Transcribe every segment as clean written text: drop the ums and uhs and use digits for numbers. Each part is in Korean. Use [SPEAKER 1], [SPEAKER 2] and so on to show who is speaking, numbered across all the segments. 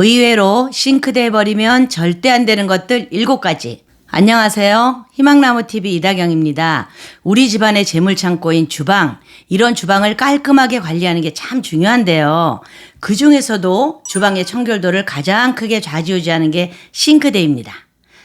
[SPEAKER 1] 의외로 싱크대에 버리면 절대 안 되는 것들 7가지. 안녕하세요. 희망나무TV 이다경입니다. 우리 집안의 재물창고인 주방, 이런 주방을 깔끔하게 관리하는 게 참 중요한데요. 그 중에서도 주방의 청결도를 가장 크게 좌지우지하는 게 싱크대입니다.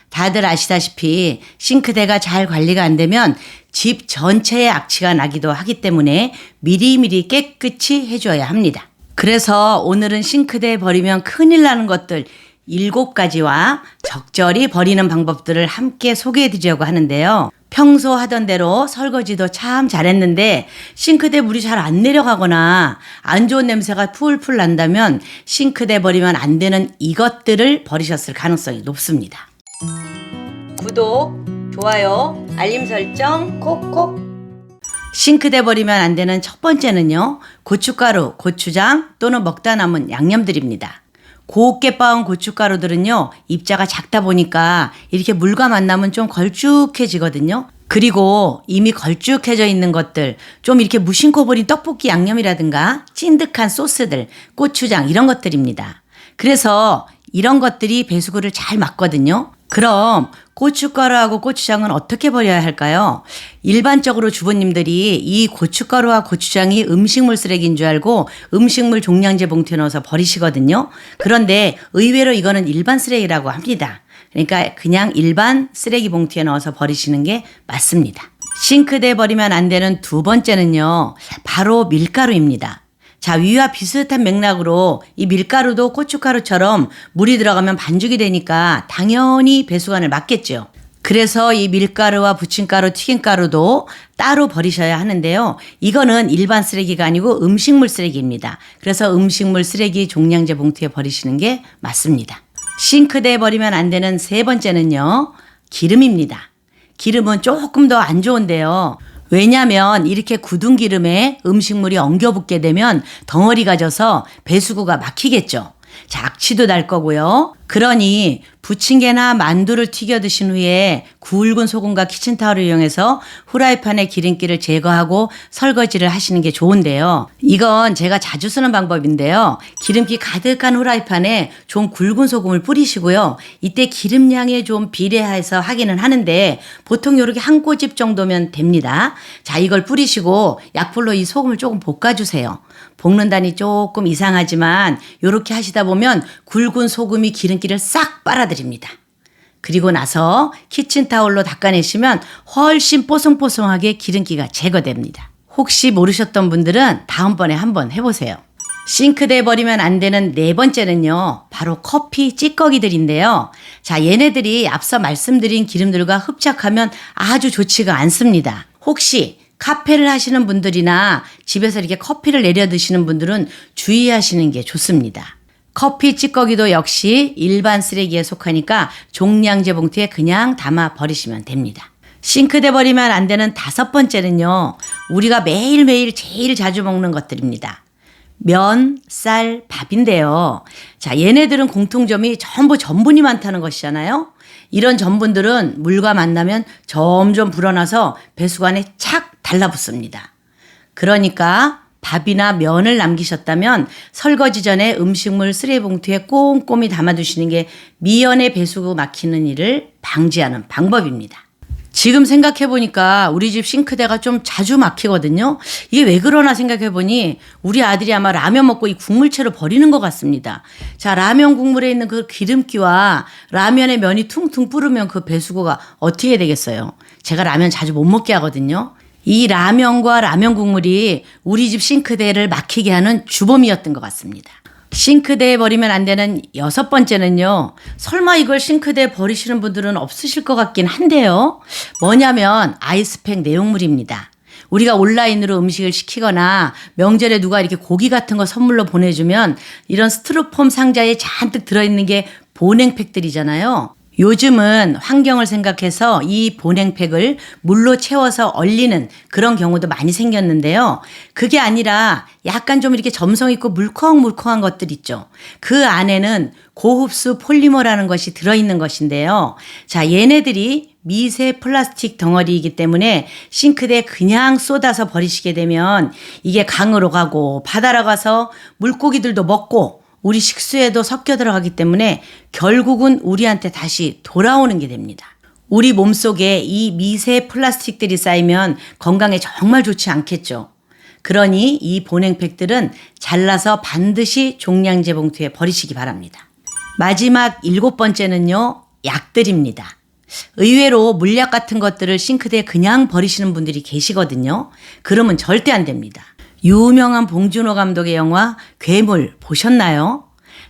[SPEAKER 1] 다들 아시다시피 싱크대가 잘 관리가 안 되면 집 전체에 악취가 나기도 하기 때문에 미리미리 깨끗이 해줘야 합니다. 그래서 오늘은 싱크대에 버리면 큰일 나는 것들 7가지와 적절히 버리는 방법들을 함께 소개해 드리려고 하는데요. 평소 하던 대로 설거지도 참 잘했는데 싱크대 물이 잘 안 내려가거나 안 좋은 냄새가 풀풀 난다면 싱크대 버리면 안 되는 이것들을 버리셨을 가능성이 높습니다. 구독, 좋아요, 알림 설정 콕콕. 싱크대 버리면 안 되는 첫 번째는요, 고춧가루, 고추장 또는 먹다 남은 양념들입니다. 곱게 빻은 고춧가루들은요, 입자가 작다 보니까 이렇게 물과 만나면 좀 걸쭉해지거든요. 그리고 이미 걸쭉해져 있는 것들, 좀 이렇게 무심코 버린 떡볶이 양념이라든가 찐득한 소스들, 고추장 이런 것들입니다. 그래서 이런 것들이 배수구를 잘 막거든요. 그럼 고춧가루하고 고추장은 어떻게 버려야 할까요? 일반적으로 주부님들이 이 고춧가루와 고추장이 음식물 쓰레기인 줄 알고 음식물 종량제 봉투에 넣어서 버리시거든요. 그런데 의외로 이거는 일반 쓰레기라고 합니다. 그러니까 그냥 일반 쓰레기 봉투에 넣어서 버리시는 게 맞습니다. 싱크대에 버리면 안 되는 두 번째는요, 바로 밀가루입니다. 자, 위와 비슷한 맥락으로 이 밀가루도 고춧가루처럼 물이 들어가면 반죽이 되니까 당연히 배수관을 막겠죠. 그래서 이 밀가루와 부침가루, 튀김가루도 따로 버리셔야 하는데요. 이거는 일반 쓰레기가 아니고 음식물 쓰레기입니다. 그래서 음식물 쓰레기 종량제 봉투에 버리시는 게 맞습니다. 싱크대에 버리면 안 되는 세 번째는요, 기름입니다. 기름은 조금 더 안 좋은데요. 왜냐하면 이렇게 굳은 기름에 음식물이 엉겨붙게 되면 덩어리가 져서 배수구가 막히겠죠. 자, 악취도 날 거고요. 그러니 부침개나 만두를 튀겨 드신 후에 굵은 소금과 키친타올을 이용해서 후라이팬의 기름기를 제거하고 설거지를 하시는 게 좋은데요. 이건 제가 자주 쓰는 방법인데요. 기름기 가득한 후라이팬에 좀 굵은 소금을 뿌리시고요. 이때 기름량에 좀 비례해서 하기는 하는데 보통 이렇게 한 꼬집 정도면 됩니다. 자, 이걸 뿌리시고 약불로 이 소금을 조금 볶아주세요. 볶는다니 조금 이상하지만 이렇게 하시다 보면 굵은 소금이 기름기를 싹 빨아들입니다. 그리고 나서 키친타올로 닦아내시면 훨씬 뽀송뽀송하게 기름기가 제거됩니다. 혹시 모르셨던 분들은 다음번에 한번 해보세요. 싱크대에 버리면 안 되는 네 번째는요, 바로 커피 찌꺼기들인데요. 자, 얘네들이 앞서 말씀드린 기름들과 흡착하면 아주 좋지가 않습니다. 혹시 카페를 하시는 분들이나 집에서 이렇게 커피를 내려 드시는 분들은 주의하시는 게 좋습니다. 커피 찌꺼기도 역시 일반 쓰레기에 속하니까 종량제 봉투에 그냥 담아 버리시면 됩니다. 싱크대 버리면 안 되는 다섯 번째는요, 우리가 매일매일 제일 자주 먹는 것들입니다. 면, 쌀, 밥인데요. 자, 얘네들은 공통점이 전부 전분이 많다는 것이잖아요. 이런 전분들은 물과 만나면 점점 불어나서 배수관에 착 달라붙습니다. 그러니까 밥이나 면을 남기셨다면 설거지 전에 음식물 쓰레기 봉투에 꼼꼼히 담아두시는 게 미연에 배수구 막히는 일을 방지하는 방법입니다. 지금 생각해보니까 우리 집 싱크대가 좀 자주 막히거든요. 이게 왜 그러나 생각해보니 우리 아들이 아마 라면 먹고 이 국물채로 버리는 것 같습니다. 자, 라면 국물에 있는 그 기름기와 라면의 면이 퉁퉁 뿌르면 그 배수구가 어떻게 되겠어요? 제가 라면 자주 못 먹게 하거든요. 이 라면과 라면 국물이 우리 집 싱크대를 막히게 하는 주범이었던 것 같습니다. 싱크대에 버리면 안 되는 여섯 번째는요, 설마 이걸 싱크대에 버리시는 분들은 없으실 것 같긴 한데요. 뭐냐면 아이스팩 내용물입니다. 우리가 온라인으로 음식을 시키거나 명절에 누가 이렇게 고기 같은 거 선물로 보내주면 이런 스티로폼 상자에 잔뜩 들어있는 게 보냉팩들이잖아요. 요즘은 환경을 생각해서 이 보냉팩을 물로 채워서 얼리는 그런 경우도 많이 생겼는데요. 그게 아니라 약간 좀 이렇게 점성 있고 물컹물컹한 것들 있죠. 그 안에는 고흡수 폴리머라는 것이 들어있는 것인데요. 자, 얘네들이 미세 플라스틱 덩어리이기 때문에 싱크대에 그냥 쏟아서 버리시게 되면 이게 강으로 가고 바다로 가서 물고기들도 먹고 우리 식수에도 섞여 들어가기 때문에 결국은 우리한테 다시 돌아오는 게 됩니다. 우리 몸속에 이 미세 플라스틱들이 쌓이면 건강에 정말 좋지 않겠죠. 그러니 이 보냉팩들은 잘라서 반드시 종량제 봉투에 버리시기 바랍니다. 마지막 7번째는요, 약들입니다. 의외로 물약 같은 것들을 싱크대에 그냥 버리시는 분들이 계시거든요. 그러면 절대 안 됩니다. 유명한 봉준호 감독의 영화 괴물 보셨나요?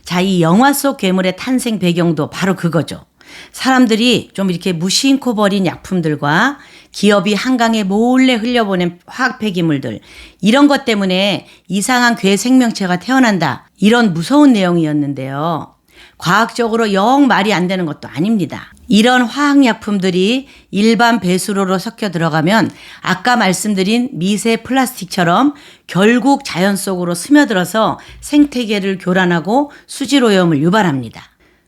[SPEAKER 1] 자, 이 영화 속 괴물의 탄생 배경도 바로 그거죠. 사람들이 좀 이렇게 무심코 버린 약품들과 기업이 한강에 몰래 흘려보낸 화학 폐기물들, 이런 것 때문에 이상한 괴 생명체가 태어난다, 이런 무서운 내용이었는데요. 과학적으로 영 말이 안 되는 것도 아닙니다. 이런 화학약품들이 일반 배수로로 섞여 들어가면 아까 말씀드린 미세 플라스틱처럼 결국 자연 속으로 스며들어서 생태계를 교란하고 수질오염을 유발합니다.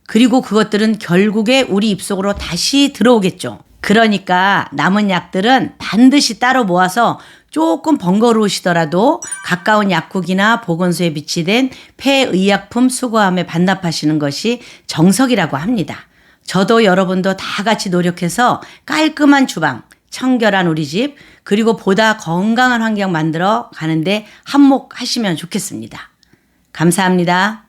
[SPEAKER 1] 그리고 그것들은 결국에 우리 입속으로 다시 들어오겠죠. 그러니까 남은 약들은 반드시 따로 모아서 조금 번거로우시더라도 가까운 약국이나 보건소에 비치된 폐의약품 수거함에 반납하시는 것이 정석이라고 합니다. 저도 여러분도 다 같이 노력해서 깔끔한 주방, 청결한 우리 집, 그리고 보다 건강한 환경 만들어 가는데 한몫하시면 좋겠습니다. 감사합니다.